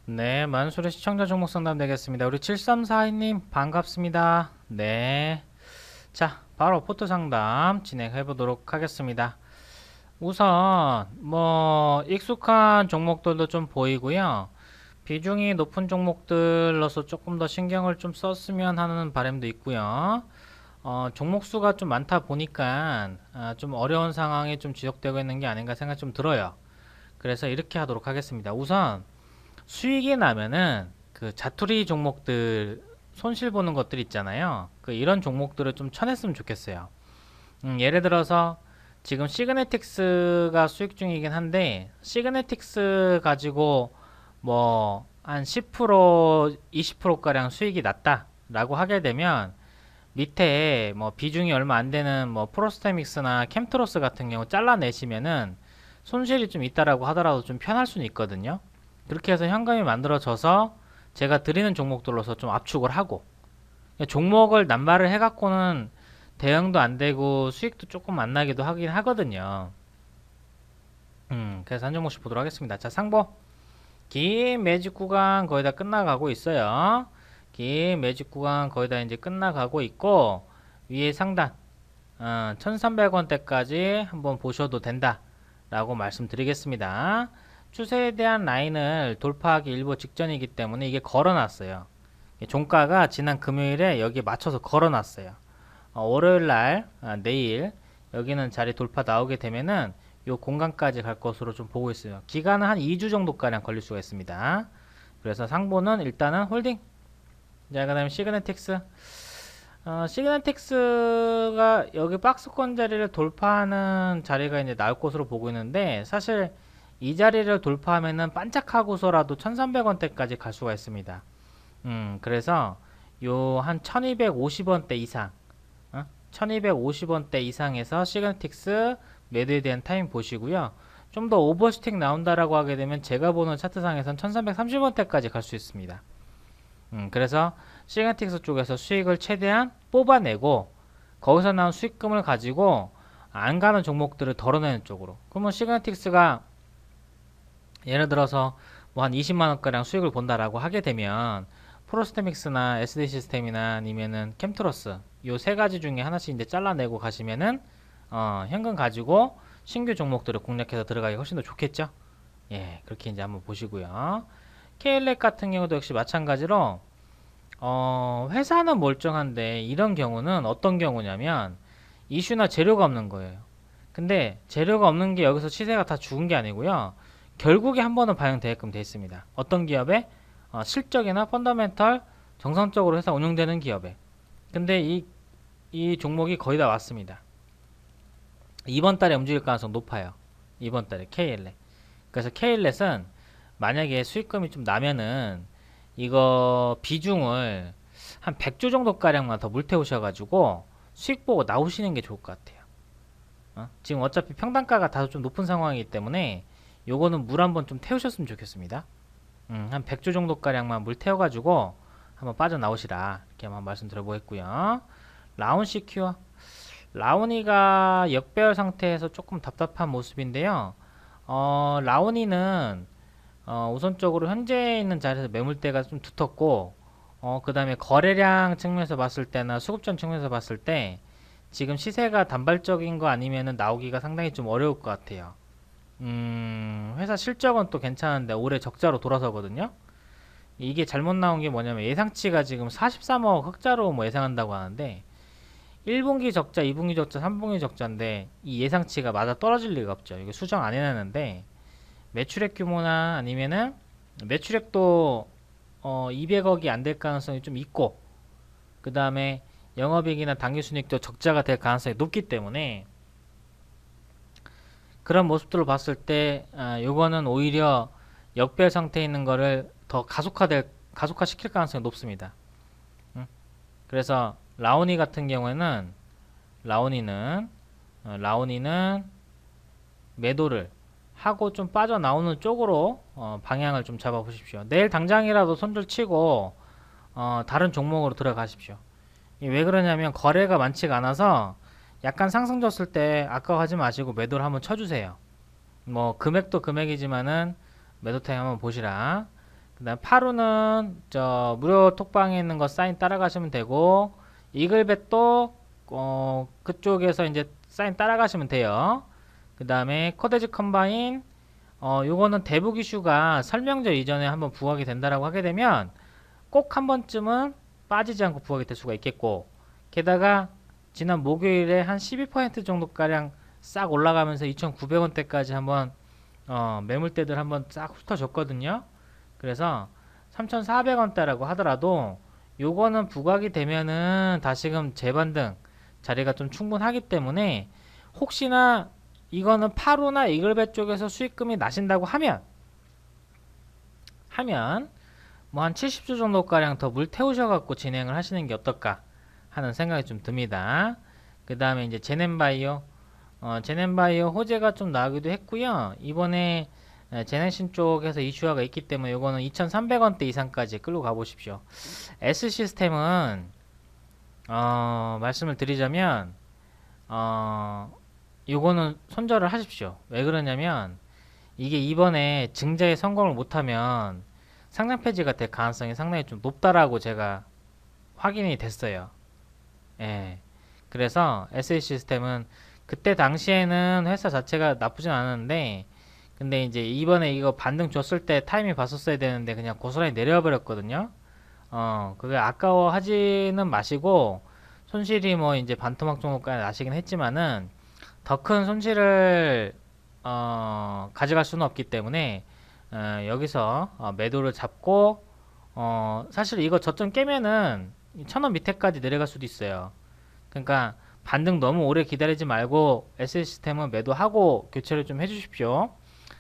네, 만수르 시청자 종목 상담 되겠습니다. 우리 7342님 반갑습니다. 네. 자, 바로 포트 상담 진행해 보도록 하겠습니다. 우선 익숙한 종목들도 좀 보이고요. 비중이 높은 종목들로서 조금 더 신경을 좀 썼으면 하는 바람도 있고요. 종목 수가 좀 많다 보니까 좀 어려운 상황이 좀 지속되고 있는 게 아닌가 생각 좀 들어요. 그래서 이렇게 하도록 하겠습니다. 우선 수익이 나면은 그 자투리 종목들 손실 보는 것들 있잖아요. 그 이런 종목들을 좀 쳐냈으면 좋겠어요. 예를 들어서 지금 시그네틱스가 수익 중이긴 한데 시그네틱스 가지고 뭐 한 10%, 20%가량 수익이 났다라고 하게 되면 밑에 뭐 비중이 얼마 안 되는 뭐 프로스테믹스나 캠트로스 같은 경우 잘라내시면은 손실이 좀 있다라고 하더라도 좀 편할 수는 있거든요. 그렇게 해서 현금이 만들어져서 제가 드리는 종목들로서 좀 압축을 하고 종목을 남발을 해갖고는 대응도 안 되고 수익도 조금 안 나기도 하긴 하거든요. 그래서 한 종목씩 보도록 하겠습니다. 자, 상보. 긴 매직 구간 거의 다 끝나가고 있어요. 긴 매직 구간 거의 다 이제 끝나가고 있고 위에 상단 1300원대까지 한번 보셔도 된다 라고 말씀드리겠습니다. 추세에 대한 라인을 돌파하기 일보 직전이기 때문에 이게 걸어놨어요. 종가가 지난 금요일에 여기에 맞춰서 걸어놨어요. 월요일날 내일 여기는 자리 돌파 나오게 되면은 요 공간까지 갈 것으로 좀 보고 있어요. 기간은 한 2주 정도가량 걸릴 수가 있습니다. 그래서 상보는 일단은 홀딩. 자, 그 다음에 시그네틱스. 시그네틱스가 여기 박스권 자리를 돌파하는 자리가 이제 나올 것으로 보고 있는데 사실 이 자리를 돌파하면은 반짝하고서라도 1300원대까지 갈 수가 있습니다. 그래서 요 한 1250원대 이상 1250원대 이상에서 시그네틱스 매도에 대한 타임 보시고요. 좀 더 오버슈팅 나온다라고 하게 되면 제가 보는 차트상에선 1330원대까지 갈 수 있습니다. 그래서 시그네틱스 쪽에서 수익을 최대한 뽑아내고 거기서 나온 수익금을 가지고 안 가는 종목들을 덜어내는 쪽으로. 그러면 시그네틱스가 예를 들어서 뭐 한 20만원가량 수익을 본다라고 하게 되면 프로스테믹스나 SD 시스템이나 아니면은 캠트러스 요 세 가지 중에 하나씩 이제 잘라내고 가시면은 현금 가지고 신규 종목들을 공략해서 들어가기 훨씬 더 좋겠죠. 예, 그렇게 이제 한번 보시고요. KLX 같은 경우도 역시 마찬가지로 회사는 멀쩡한데 이런 경우는 어떤 경우냐면 이슈나 재료가 없는 거예요. 근데 재료가 없는 게 여기서 시세가 다 죽은 게 아니고요. 결국에 한 번은 반영되게끔 돼 있습니다. 어떤 기업에 실적이나 펀더멘털 정상적으로 회사 운영되는 기업에. 근데 이 종목이 거의 다 왔습니다. 이번 달에 움직일 가능성 높아요. 이번 달에 KLX. 그래서 KLX은 만약에 수익금이 좀 나면은 이거 비중을 한 100조 정도 가량만 더 물태우셔가지고 수익 보고 나오시는 게 좋을 것 같아요. 지금 어차피 평단가가 다소 좀 높은 상황이기 때문에 요거는 물 한번 좀 태우셨으면 좋겠습니다. 한 100조 정도 가량만 물 태워가지고 한번 빠져나오시라 이렇게 한번 말씀드려보겠고요. 라운 CQ 라우니가 역배열 상태에서 조금 답답한 모습인데요. 라우니는 우선적으로 현재 있는 자리에서 매물대가 좀 두텁고 그 다음에 거래량 측면에서 봤을 때나 수급전 측면에서 봤을 때 지금 시세가 단발적인 거 아니면은 나오기가 상당히 좀 어려울 것 같아요. 회사 실적은 또 괜찮은데 올해 적자로 돌아서거든요. 이게 잘못 나온 게 뭐냐면 예상치가 지금 43억 흑자로 뭐 예상한다고 하는데 1분기 적자, 2분기 적자, 3분기 적자인데 이 예상치가 맞아 떨어질 리가 없죠. 이거 수정 안 해놨는데 매출액 규모나 아니면은 매출액도 200억이 안 될 가능성이 좀 있고 그 다음에 영업이익이나 당기순이익도 적자가 될 가능성이 높기 때문에 그런 모습들을 봤을 때 요거는 오히려 역별 상태에 있는 거를 더 가속화시킬 가능성이 높습니다. 그래서 라오니 같은 경우에는 라오니는 매도를 하고 좀 빠져나오는 쪽으로 방향을 좀 잡아보십시오. 내일 당장이라도 손절 치고 다른 종목으로 들어가십시오. 왜 그러냐면 거래가 많지가 않아서 약간 상승 줬을 때 아까워하지 마시고 매도를 한번 쳐주세요. 뭐 금액도 금액이지만은 매도 타임 한번 보시라. 그 다음 파루는 저 무료 톡방에 있는 거 사인 따라가시면 되고, 이글벳도 그쪽에서 이제 사인 따라가시면 돼요. 그 다음에 코데지 컴바인, 요거는 대북 이슈가 설명절 이전에 한번 부각이 된다라고 하게 되면 꼭 한 번쯤은 빠지지 않고 부각이 될 수가 있겠고, 게다가 지난 목요일에 한 12% 정도가량 싹 올라가면서 2,900원대까지 한번 매물대들 한번 싹 훑어줬거든요. 그래서 3,400원대라고 하더라도 요거는 부각이 되면은 다시금 재반등 자리가 좀 충분하기 때문에, 혹시나 이거는 파루나 이글벳 쪽에서 수익금이 나신다고 하면 뭐 한 70주 정도가량 더 물 태우셔갖고 진행을 하시는 게 어떨까 하는 생각이 좀 듭니다. 그 다음에 이제 제넨바이오, 제넨바이오 호재가 좀 나오기도 했고요. 이번에 제네신 쪽에서 이슈화가 있기 때문에 이거는 2,300원대 이상까지 끌고 가보십시오. S시스템은 말씀을 드리자면 요거는 손절을 하십시오. 왜 그러냐면 이게 이번에 증자에 성공을 못하면 상장 폐지가 될 가능성이 상당히 좀 높다라고 제가 확인이 됐어요. 예. 그래서 SH시스템은 그때 당시에는 회사 자체가 나쁘진 않았는데, 근데 이제 이번에 이거 반등 줬을 때 타이밍 봤었어야 되는데 그냥 고스란히 내려와 버렸거든요. 그게 아까워하지는 마시고, 손실이 뭐 이제 반토막 정도까지 나시긴 했지만은 더 큰 손실을 가져갈 수는 없기 때문에 여기서 매도를 잡고, 사실 이거 저점 깨면은 1,000원 밑에까지 내려갈 수도 있어요. 그러니까 반등 너무 오래 기다리지 말고 S시스템은 매도하고 교체를 좀 해주십시오.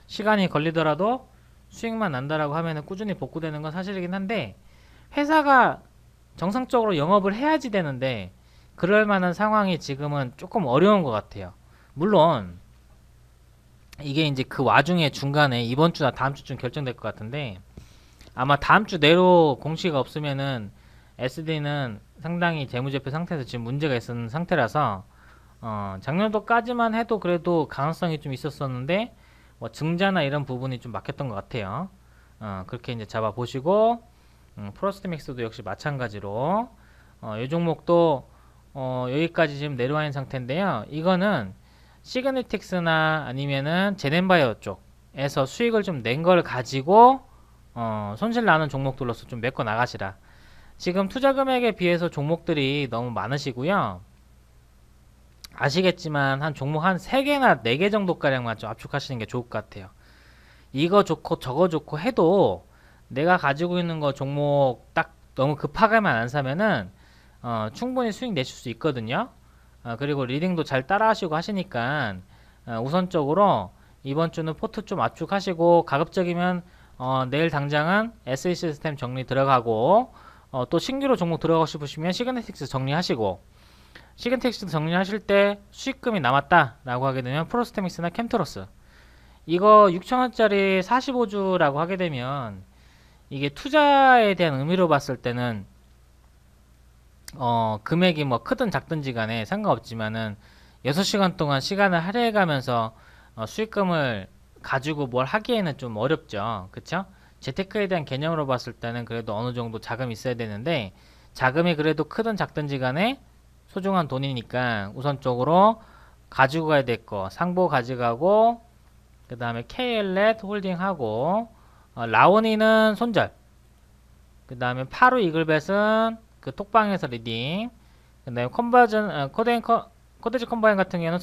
시간이 걸리더라도 수익만 난다라고 하면은 꾸준히 복구되는 건 사실이긴 한데, 회사가 정상적으로 영업을 해야지 되는데 그럴 만한 상황이 지금은 조금 어려운 것 같아요. 물론 이게 이제 그 와중에 중간에 이번 주나 다음 주쯤 결정될 것 같은데, 아마 다음 주 내로 공시가 없으면은 SD는 상당히 재무제표 상태에서 지금 문제가 있는 상태라서 작년도까지만 해도 그래도 가능성이 좀 있었었는데 뭐 증자나 이런 부분이 좀 막혔던 것 같아요. 그렇게 이제 잡아 보시고, 프로스트믹스도 역시 마찬가지로 이 종목도 여기까지 지금 내려와 있는 상태인데요. 이거는 시그니틱스나 아니면은 제넨바이오 쪽에서 수익을 좀 낸 걸 가지고 손실 나는 종목들로서 좀 메꿔 나가시라. 지금 투자 금액에 비해서 종목들이 너무 많으시고요. 아시겠지만 한 종목 한 3개나 4개 정도가량만 좀 압축하시는 게 좋을 것 같아요. 이거 좋고 저거 좋고 해도 내가 가지고 있는 거 종목 딱 너무 급하게만 안 사면은 충분히 수익 내실 수 있거든요. 그리고 리딩도 잘 따라 하시고 하시니까 우선적으로 이번 주는 포트 좀 압축하시고, 가급적이면 내일 당장은 SH시스템 정리 들어가고, 또 신규로 종목 들어가고 싶으시면 시그네틱스 정리하시고, 시그네틱스 정리하실 때 수익금이 남았다 라고 하게 되면 프로스테믹스나 캠트로스, 이거 6,000원짜리 45주라고 하게 되면 이게 투자에 대한 의미로 봤을 때는 금액이 뭐 크든 작든지 간에 상관없지만은 6시간 동안 시간을 할애해 가면서 수익금을 가지고 뭘 하기에는 좀 어렵죠. 그쵸? 재테크에 대한 개념으로 봤을 때는 그래도 어느 정도 자금이 있어야 되는데, 자금이 그래도 크든 작든지 간에 소중한 돈이니까 우선적으로 가지고 가야 될 거 상보 가져가고, 그 다음에 KL넷 홀딩하고, 라오니는 손절, 그 다음에 파루 이글벳은 그 톡방에서 리딩, 그 다음에 컨버전 코데지 컴바인 같은 경우는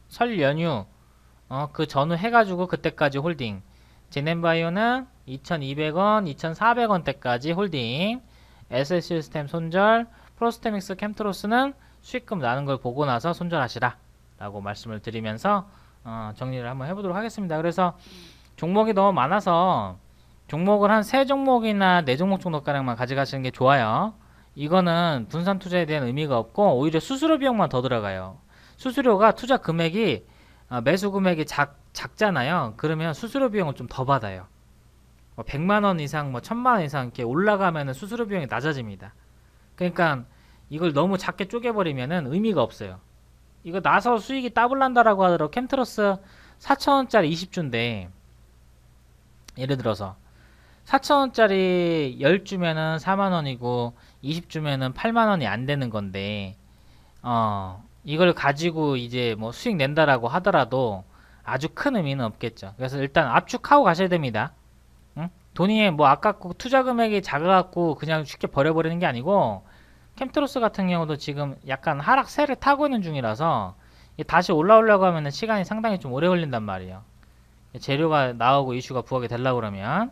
설 연휴 그 전후 해가지고 그때까지 홀딩, 제넨바이오는 2,200원 2,400원대까지 홀딩, SS시스템 손절, 프로스테믹스 캠트로스는 수익금 나는 걸 보고 나서 손절하시라 라고 말씀을 드리면서 정리를 한번 해보도록 하겠습니다. 그래서 종목이 너무 많아서 종목을 한 3종목이나 4종목 정도가량만 가져가시는 게 좋아요. 이거는 분산 투자에 대한 의미가 없고 오히려 수수료 비용만 더 들어가요. 수수료가 투자 금액이 매수 금액이 작잖아요. 그러면 수수료 비용을 좀 더 받아요. 100만원 이상, 1000만원 이상 이렇게 올라가면 수수료 비용이 낮아집니다. 그러니까 이걸 너무 작게 쪼개버리면 의미가 없어요. 이거 나서 수익이 더블 난다라고 하더라도 캠트러스 4,000원짜리 20주인데, 예를 들어서 4,000원짜리 10주면은 4만원이고 20주면은 8만원이 안 되는 건데 이걸 가지고 이제 뭐 수익 낸다라고 하더라도 아주 큰 의미는 없겠죠. 그래서 일단 압축하고 가셔야 됩니다. 응? 돈이 뭐 아깝고 투자 금액이 작아갖고 그냥 쉽게 버려버리는 게 아니고, 캠트로스 같은 경우도 지금 약간 하락세를 타고 있는 중이라서 다시 올라오려고 하면 시간이 상당히 좀 오래 걸린단 말이에요. 재료가 나오고 이슈가 부각이 되려고 그러면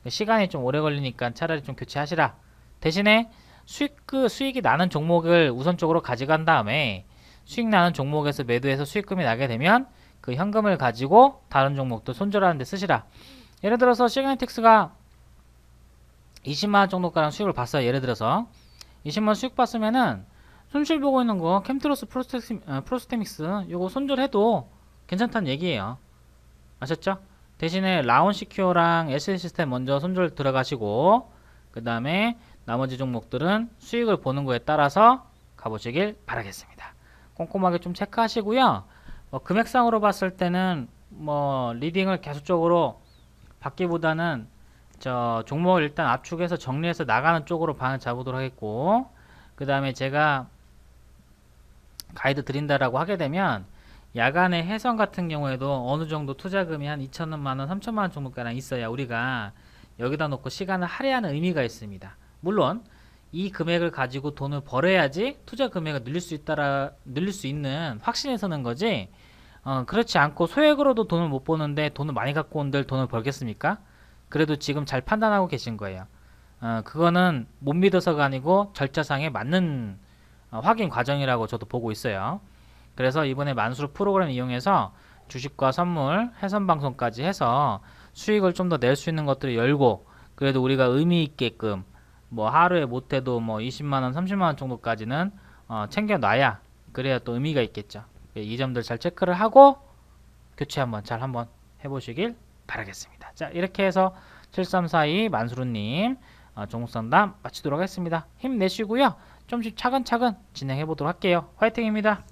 시간이 좀 오래 걸리니까 차라리 좀 교체하시라. 대신에 수익이 나는 종목을 우선적으로 가져간 다음에 수익 나는 종목에서 매도해서 수익금이 나게 되면 그 현금을 가지고 다른 종목도 손절하는 데 쓰시라. 예를 들어서 시그네틱스가 20만원 정도가량 수익을 봤어요. 예를 들어서 20만원 수익 봤으면은 손실 보고 있는 거 캠트로스 프로스테믹스 요거 손절해도 괜찮다는 얘기예요. 아셨죠? 대신에 라온 시큐어랑 SD 시스템 먼저 손절 들어가시고 그 다음에 나머지 종목들은 수익을 보는 거에 따라서 가보시길 바라겠습니다. 꼼꼼하게 좀 체크하시고요. 금액상으로 봤을 때는 리딩을 계속적으로 받기보다는 종목을 일단 압축해서 정리해서 나가는 쪽으로 반을 잡도록 하겠고, 그 다음에 제가 가이드 드린다라고 하게 되면 야간에 해선 같은 경우에도 어느 정도 투자금이 한 2천만원, 3천만원 정도가량 있어야 우리가 여기다 놓고 시간을 할애하는 의미가 있습니다. 물론 이 금액을 가지고 돈을 벌어야지 투자 금액을 늘릴 수 있는 확신이 서는 거지, 그렇지 않고 소액으로도 돈을 못 버는데 돈을 많이 갖고 온들 돈을 벌겠습니까? 그래도 지금 잘 판단하고 계신 거예요. 그거는 못 믿어서가 아니고 절차상에 맞는 확인 과정이라고 저도 보고 있어요. 그래서 이번에 만수르 프로그램 이용해서 주식과 선물, 해선 방송까지 해서 수익을 좀 더 낼 수 있는 것들을 열고, 그래도 우리가 의미 있게끔 하루에 못해도 20만원, 30만원 정도까지는 챙겨놔야 그래야 또 의미가 있겠죠. 이 점들 잘 체크를 하고 교체 잘 한번 해보시길 바라겠습니다. 자, 이렇게 해서 7342 만수르님 종목상담 마치도록 하겠습니다. 힘내시고요. 좀씩 차근차근 진행해 보도록 할게요. 화이팅입니다.